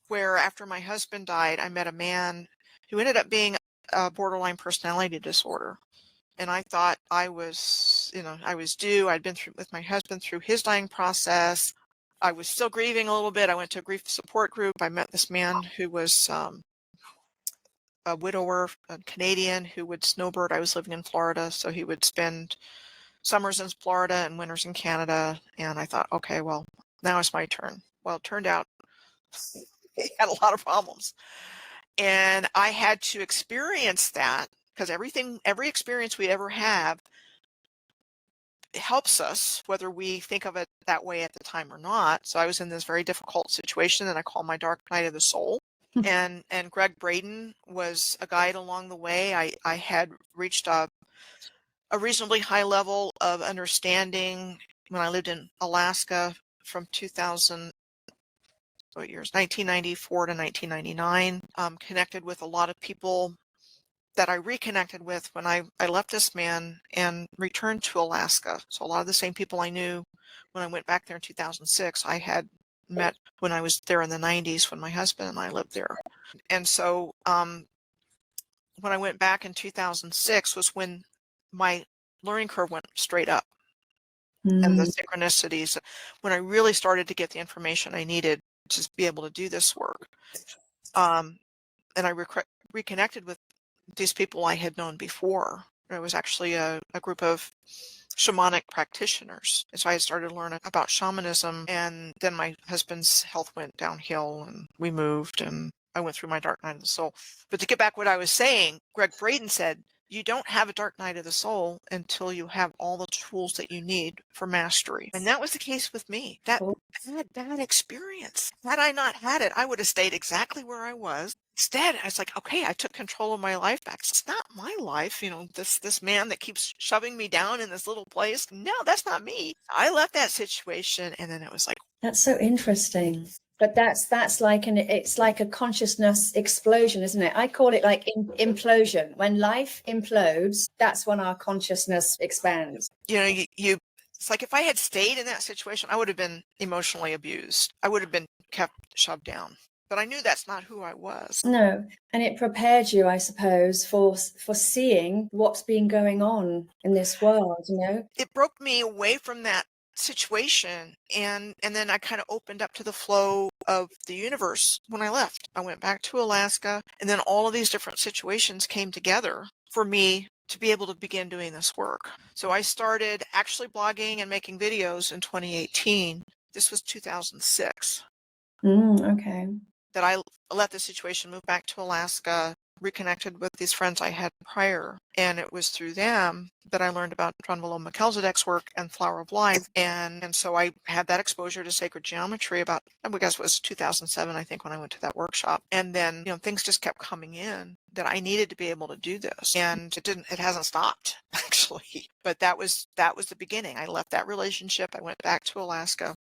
where after my husband died, I met a man who ended up being a borderline personality disorder. And I thought I was due. I'd been through with my husband through his dying process. I was still grieving a little bit. I went to a grief support group. I met this man who was a widower, a Canadian who would snowbird. I was living in Florida, so he would spend summers in Florida and winters in Canada. And I thought, okay, well, now it's my turn. Well, it turned out he had a lot of problems. And I had to experience that because every experience we ever have helps us, whether we think of it that way at the time or not. So I was in this very difficult situation that I call my dark night of the soul. And Greg Braden was a guide along the way. I had reached a reasonably high level of understanding when I lived in Alaska from 1994 to 1999. Connected with a lot of people that I reconnected with when I left this man and returned to Alaska. So a lot of the same people I knew when I went back there in 2006, I had met when I was there in the 90s when my husband and I lived there. And so when I went back in 2006 was when my learning curve went straight up. And the synchronicities, when I really started to get the information I needed to be able to do this work. And I reconnected with these people I had known before. It was actually a group of shamanic practitioners. And so I started learning about shamanism, and then my husband's health went downhill and we moved and I went through my dark night of the soul. But to get back what I was saying, Greg Braden said, you don't have a dark night of the soul until you have all the tools that you need for mastery. And that was the case with me. That bad experience. Had I not had it, I would have stayed exactly where I was. Instead, I was like, okay, I took control of my life back. It's not my life, this man that keeps shoving me down in this little place. No, that's not me. I left that situation, and then it was like, that's so interesting. But that's like it's like a consciousness explosion, isn't it? I call it like implosion. When life implodes, that's when our consciousness expands. It's like if I had stayed in that situation, I would have been emotionally abused. I would have been kept shoved down. But I knew that's not who I was. No, and it prepared you, I suppose, for seeing what's been going on in this world. It broke me away from that situation, and then I kind of opened up to the flow of the universe when I left. I went back to Alaska, and then all of these different situations came together for me to be able to begin doing this work. So I started actually blogging and making videos in 2018. This was 2006. Okay. That I let the situation move back to Alaska, reconnected with these friends I had prior. And it was through them that I learned about John Melchizedek's work and Flower of Life. And so I had that exposure to sacred geometry about, I guess it was 2007, I think, when I went to that workshop. And then, things just kept coming in that I needed to be able to do this. And it hasn't stopped, actually. But that was the beginning. I left that relationship. I went back to Alaska.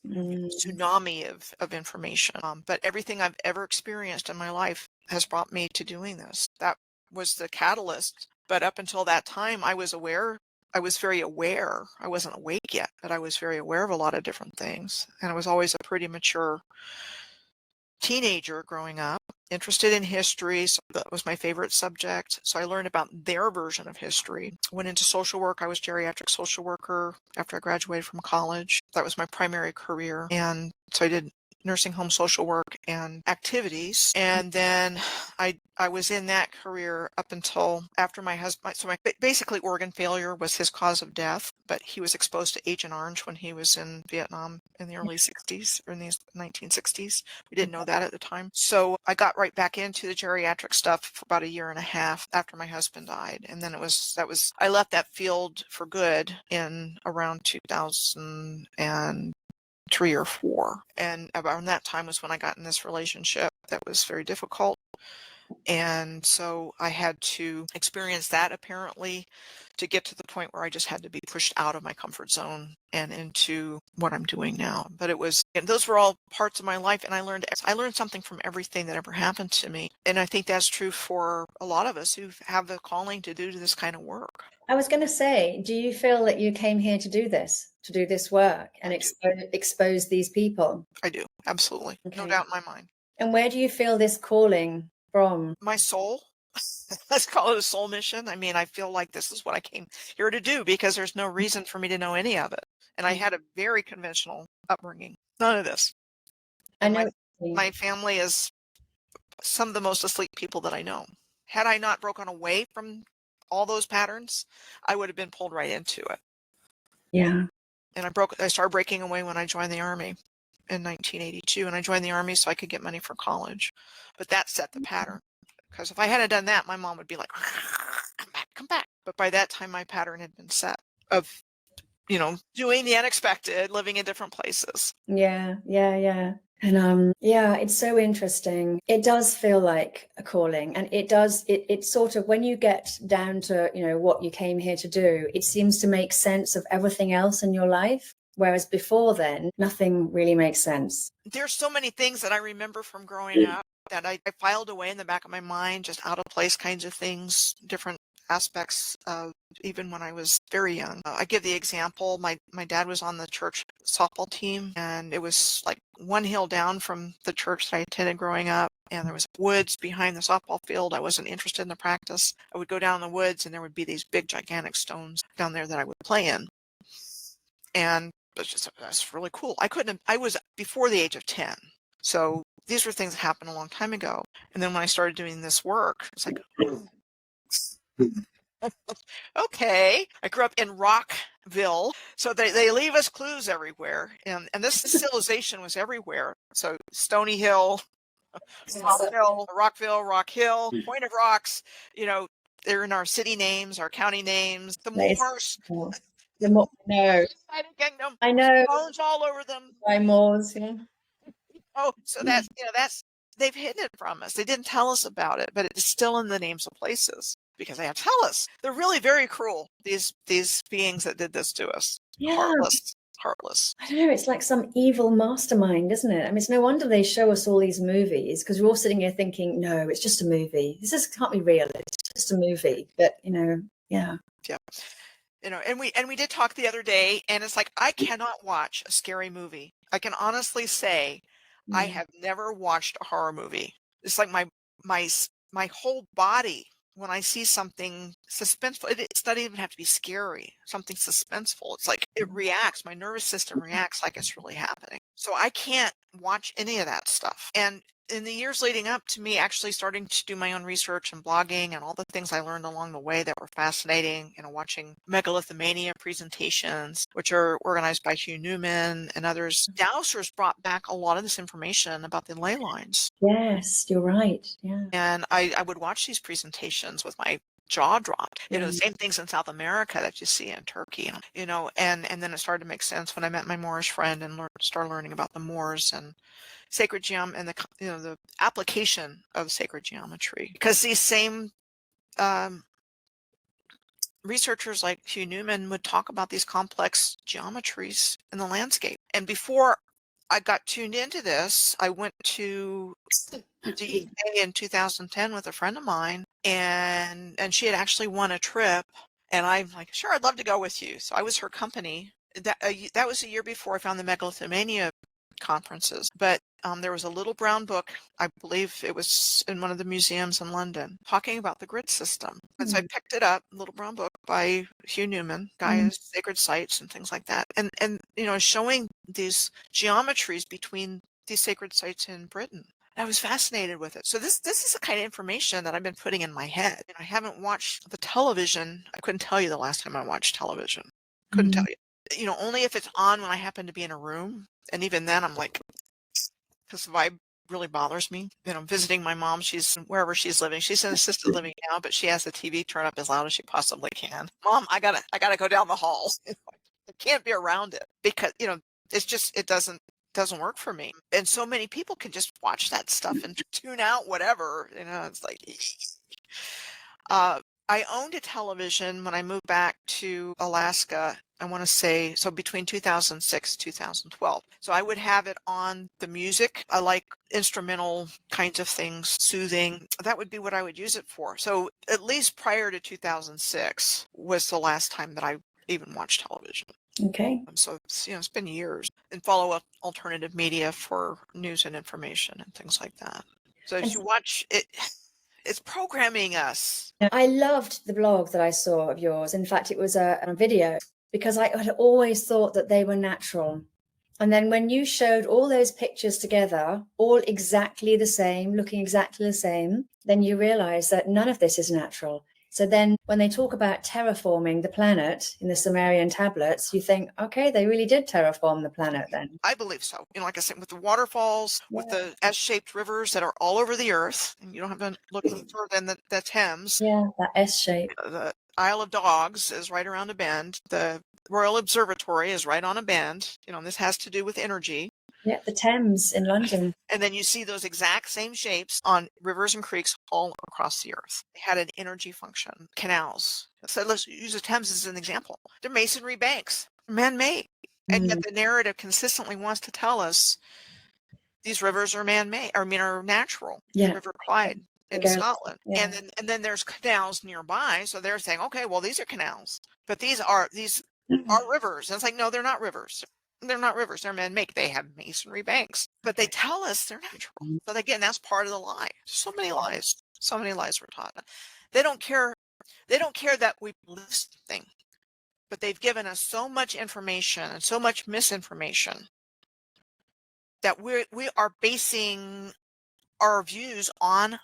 Tsunami of information. But everything I've ever experienced in my life has brought me to doing this. That was the catalyst. But up until that time, I was aware. I was very aware. I wasn't awake yet, but I was very aware of a lot of different things. And I was always a pretty mature teenager growing up, interested in history. So that was my favorite subject. So I learned about their version of history. Went into social work. I was geriatric social worker after I graduated from college. That was my primary career. And so I did nursing home social work and activities. And then I was in that career up until after my husband. So basically organ failure was his cause of death, but he was exposed to Agent Orange when he was in Vietnam in the early 60s or in the 1960s. We didn't know that at the time. So I got right back into the geriatric stuff for about a year and a half after my husband died. And then I left that field for good in around 2003 or 4. And around that time was when I got in this relationship that was very difficult. And so I had to experience that apparently to get to the point where I just had to be pushed out of my comfort zone and into what I'm doing now. But those were all parts of my life, and I learned something from everything that ever happened to me. And I think that's true for a lot of us who have the calling to do this kind of work. I was going to say, do you feel that you came here to do this work and expose these people? I do, absolutely. Okay. No doubt in my mind. And where do you feel this calling from? My soul. Let's call it a soul mission. I mean, I feel like this is what I came here to do because there's no reason for me to know any of it. And I had a very conventional upbringing. None of this. And my family is some of the most asleep people that I know. Had I not broken away from all those patterns, I would have been pulled right into it. Yeah. And I started breaking away when I joined the Army in 1982. And I joined the Army so I could get money for college. But that set the pattern. Because if I hadn't done that, my mom would be like, come back. But by that time, my pattern had been set of, doing the unexpected, living in different places. Yeah. And it's so interesting. It does feel like a calling, and it sort of, when you get down to, what you came here to do, it seems to make sense of everything else in your life. Whereas before then, nothing really makes sense. There's so many things that I remember from growing up that I filed away in the back of my mind, just out of place kinds of things, different aspects of even when I was very young. I give the example, my dad was on the church softball team, and it was like one hill down from the church that I attended growing up, and there was woods behind the softball field. I wasn't interested in the practice. I would go down the woods, and there would be these big gigantic stones down there that I would play in. And that's really cool. I was before the age of 10. So these were things that happened a long time ago. And then when I started doing this work, it's like, okay. I grew up in Rockville. So they leave us clues everywhere. And this civilization was everywhere. So Stony Hill, Rockville, Rock Hill, Point of Rocks, they're in our city names, our county names, the Moors. No, Kingdom. I know. Bones all over them. By Moors, yeah. Oh, so that's they've hidden it from us. They didn't tell us about it, but it's still in the names of places because they have to tell us. They're really very cruel. These beings that did this to us. Yeah. Heartless. I don't know. It's like some evil mastermind, isn't it? I mean, it's no wonder they show us all these movies, because we're all sitting here thinking, no, it's just a movie. This can't be real. It's just a movie. But yeah. Yeah. And we did talk the other day, and it's like, I cannot watch a scary movie. I can honestly say I have never watched a horror movie. It's like my whole body, when I see something suspenseful, it's not even have to be scary, something suspenseful. It's like it reacts, my nervous system reacts like it's really happening. So I can't watch any of that stuff. And in the years leading up to me actually starting to do my own research and blogging and all the things I learned along the way that were fascinating, watching megalithomania presentations, which are organized by Hugh Newman and others, dowsers brought back a lot of this information about the ley lines. Yes, you're right. Yeah. And I would watch these presentations with my jaw dropped. The same things in South America that you see in Turkey, and then it started to make sense when I met my Moorish friend and started learning about the Moors and sacred geometry and the application of sacred geometry, because these same researchers like Hugh Newman would talk about these complex geometries in the landscape. And before I got tuned into this, I went to DEA in 2010 with a friend of mine, and she had actually won a trip, and I'm like, sure, I'd love to go with you. So I was her company. That was a year before I found the megalithomania conferences, but there was a little brown book, I believe it was in one of the museums in London, talking about the grid system. And so I picked it up, a little brown book by Hugh Newman, guy sacred sites and things like that, and showing these geometries between these sacred sites in Britain. I was fascinated with it. So this is the kind of information that I've been putting in my head. I haven't watched the television. I couldn't tell you the last time I watched television. Couldn't tell you. Only if it's on when I happen to be in a room. And even then I'm like, because the vibe really bothers me. I'm visiting my mom. She's wherever she's living. She's in assisted living now, but she has the TV turned up as loud as she possibly can. Mom, I gotta go down the hall. I can't be around it because, it's just, it doesn't work for me. And so many people can just watch that stuff and tune out whatever, it's like, I owned a television when I moved back to Alaska. I want to say, so between 2006, 2012. So I would have it on the music. I like instrumental kinds of things, soothing. That would be what I would use it for. So at least prior to 2006 was the last time that I even watched television. Okay. So it's been years, and follow up alternative media for news and information and things like that. So if you watch it, it's programming us. I loved the blog that I saw of yours. In fact, it was a video, because I had always thought that they were natural. And then when you showed all those pictures together, all exactly the same, looking exactly the same, then you realize that none of this is natural. So then when they talk about terraforming the planet in the Sumerian tablets, you think, okay, they really did terraform the planet then. I believe so. Like I said, with the waterfalls, with the S-shaped rivers that are all over the earth, and you don't have to look further than the Thames. Yeah, that S shape. The Isle of Dogs is right around a bend. The Royal Observatory is right on a bend. This has to do with energy. Yeah, the Thames in London. And then you see those exact same shapes on rivers and creeks all across the earth. They had an energy function. Canals. So let's use the Thames as an example. They're masonry banks, man-made. And yet the narrative consistently wants to tell us these rivers are man-made, are natural. Yeah. River Clyde in Scotland. Yeah. And then there's canals nearby. So they're saying, okay, well, these are canals, but these are rivers. And it's like, no, they're not rivers. They're not rivers. They're man-made. They have masonry banks, but they tell us they're natural. But again, that's part of the lie. So many lies. So many lies we're taught. They don't care. They don't care that we believe something, but they've given us so much information and so much misinformation that we are basing our views on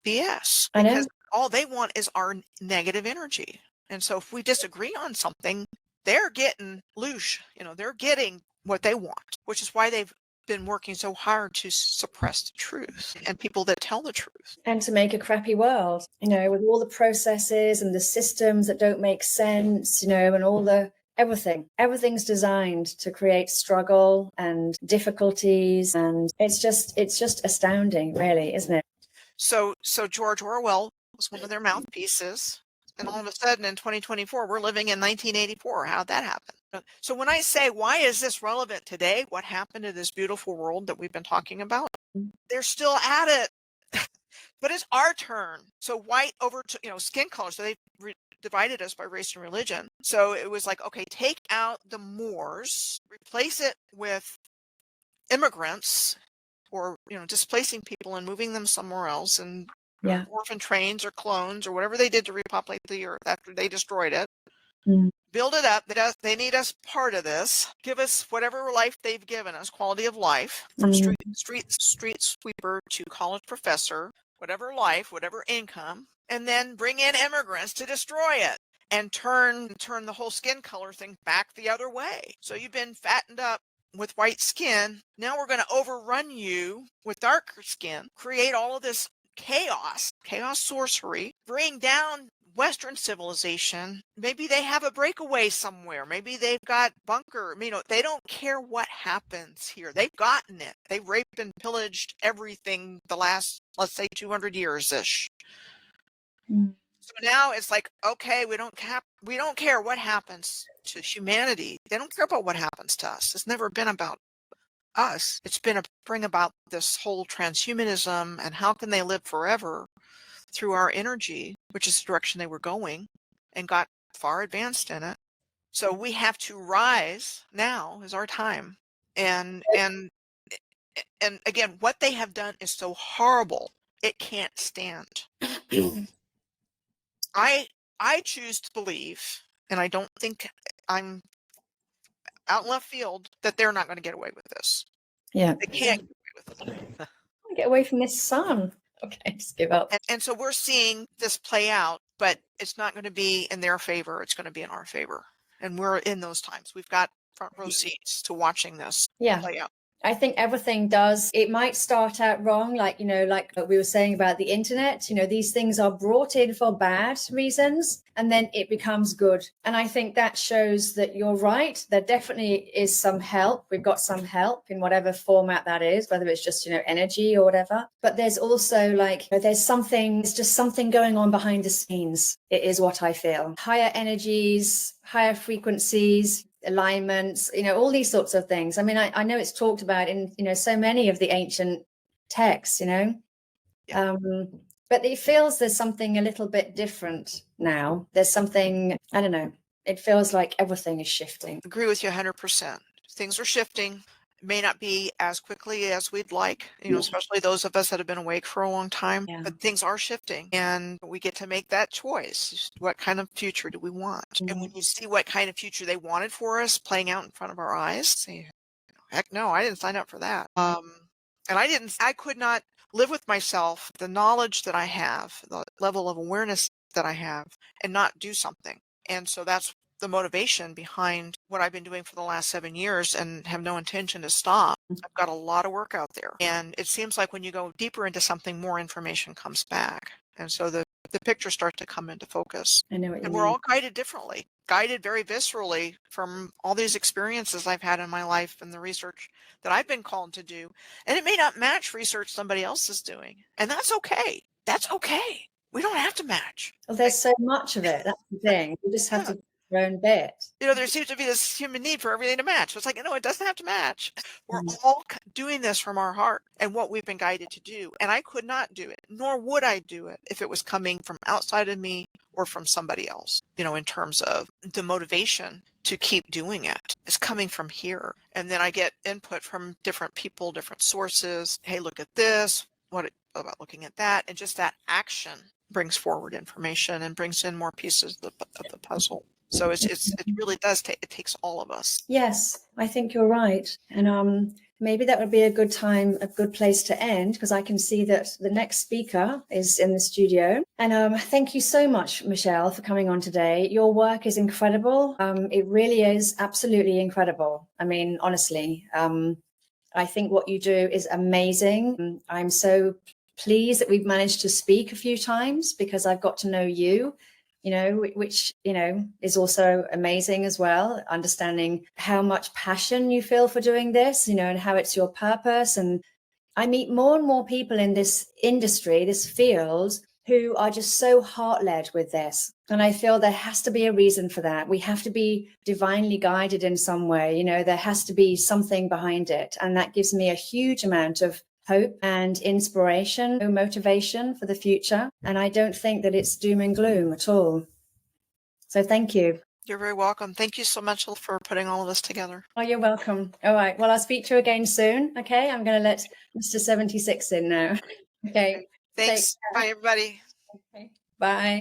BS, because all they want is our negative energy. And so if we disagree on something, they're getting loose, they're getting what they want, which is why they've been working so hard to suppress the truth and people that tell the truth. And to make a crappy world, with all the processes and the systems that don't make sense, and all the everything's designed to create struggle and difficulties. And it's just astounding, really, isn't it? So George Orwell was one of their mouthpieces. And all of a sudden in 2024, we're living in 1984. How'd that happen? So when I say, why is this relevant today? What happened to this beautiful world that we've been talking about? They're still at it, but it's our turn. So white over to, skin color. So they divided us by race and religion. So it was like, okay, take out the Moors, replace it with immigrants, or, displacing people and moving them somewhere else, and orphan trains or clones or whatever they did to repopulate the earth after they destroyed it. Build it up. They need us part of this. Give us whatever life they've given us, quality of life, from street sweeper to college professor, whatever life, whatever income, and then bring in immigrants to destroy it and turn the whole skin color thing back the other way. So you've been fattened up with white skin. Now we're going to overrun you with darker skin, create all of this chaos sorcery, bring down Western civilization. Maybe they have a breakaway somewhere. Maybe they've got bunker. They don't care what happens here. They've gotten it. They raped and pillaged everything the last, let's say, 200 years-ish. So now it's like, okay, we don't care what happens to humanity. They don't care about what happens to us. It's never been about us. It's been bring about this whole transhumanism and how can they live forever through our energy, which is the direction they were going, and got far advanced in it. So we have to rise. Now is our time. And again, what they have done is so horrible. It can't stand. I choose to believe, and I don't think I'm out in left field, that they're not going to get away with this. Yeah. They can't get away with it. Get away from this sun. Okay, just give up. And so we're seeing this play out, but it's not going to be in their favor. It's going to be in our favor. And we're in those times. We've got front row seats to watching this play out. I think everything does. It might start out wrong, like, like we were saying about the internet, these things are brought in for bad reasons and then it becomes good. And I think that shows that you're right. There definitely is some help. We've got some help in whatever format that is, whether it's just, energy or whatever. But there's also there's just something going on behind the scenes. It is what I feel. Higher energies, higher frequencies, alignments, all these sorts of things. I mean, I know it's talked about in, so many of the ancient texts, but it feels there's something a little bit different now. There's something, I don't know, it feels like everything is shifting. Agree with you 100%. Things are shifting. It may not be as quickly as we'd like, especially those of us that have been awake for a long time, but things are shifting and we get to make that choice. What kind of future do we want? And when you see what kind of future they wanted for us playing out in front of our eyes, say, heck no, I didn't sign up for that. And I could not live with myself, the knowledge that I have, the level of awareness that I have, and not do something. And so that's the motivation behind what I've been doing for the last 7 years and have no intention to stop. I've got a lot of work out there. And it seems like when you go deeper into something, more information comes back. And so the pictures start to come into focus. I know what you and mean. We're all guided differently, guided very viscerally from all these experiences I've had in my life and the research that I've been called to do. And it may not match research somebody else is doing. And that's okay. That's okay. We don't have to match. Well, there's so much of it. That's the thing. You just have to do your own bit. There seems to be this human need for everything to match. So it's like, it doesn't have to match. We're all doing this from our heart and what we've been guided to do. And I could not do it, nor would I do it if it was coming from outside of me or from somebody else, in terms of the motivation to keep doing it. It's coming from here. And then I get input from different people, different sources. Hey, look at this. What about looking at that? And just that action brings forward information and brings in more pieces of the puzzle. So it really does it takes all of us. Yes, I think you're right. And maybe that would be a good place to end, because I can see that the next speaker is in the studio. And thank you so much, Michelle, for coming on today. Your work is incredible. It really is absolutely incredible. I mean, honestly, I think what you do is amazing. I'm so pleased that we've managed to speak a few times, because I've got to know you, which, is also amazing as well. Understanding how much passion you feel for doing this, and how it's your purpose. And I meet more and more people in this industry, this field, who are just so heart-led with this. And I feel there has to be a reason for that. We have to be divinely guided in some way. There has to be something behind it. And that gives me a huge amount of hope and inspiration, motivation for the future. And I don't think that it's doom and gloom at all. So thank you. You're very welcome. Thank you so much for putting all of this together. Oh, you're welcome. All right. Well, I'll speak to you again soon. Okay. I'm going to let Mr. 76 in now. Okay. Thanks. Bye, everybody. Okay. Bye.